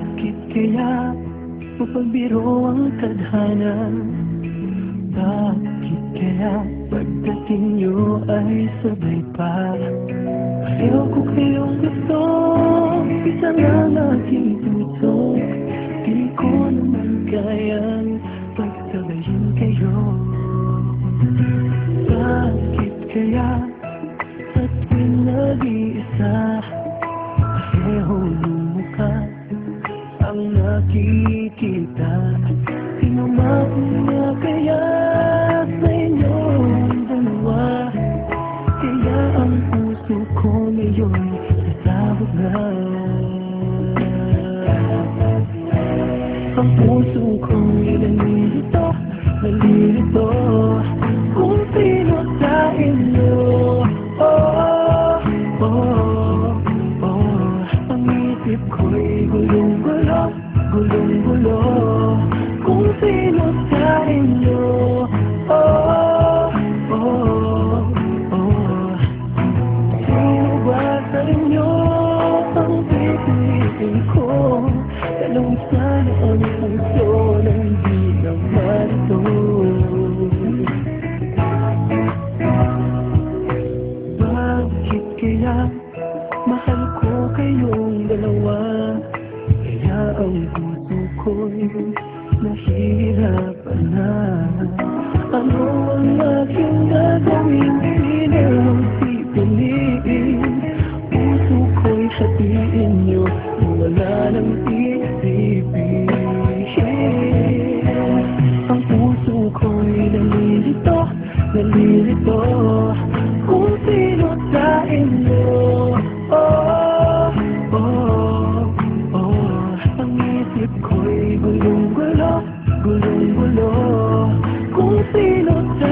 Bakit kaya mapagbiro ang tadhana? Bakit kaya pagdating nyo ay sabay pa? Pareho ko kayong gusto, isa lang aking puso. Di ko naman kayang pagsabayin kayo. Bakit kaya sa tuwing nag-iisa, pareho ng mukha ang nakikita? Tinumapin na kaya sa inyong dalawa? Kaya ang puso ko ngayon nasabog na. Ang puso kong nalilito, nalilito kung sino sa inyo. Oh, oh, oh. Ang isip ko'y gulong-gulo, gulong-gulo kung sino sa inyo. Oh, oh, oh. Sino ba sa inyo ang pipiliin ko? Tanong sana ang puso ng di naman ito. Bakit kaya mahal ko kayong dalawa? Kaya ang puso ko'y nahihirapan na. Ano ang aking gagawin? Hindi mo pipiliin. Puso ko'y hatiin nyo, wala nang isipin. Ang puso ko'y nalilito, nalilito kung sino sa inyo. Oh, oh, oh. Ang isip ko'y gulong-gulo, gulong-gulo kung sino sa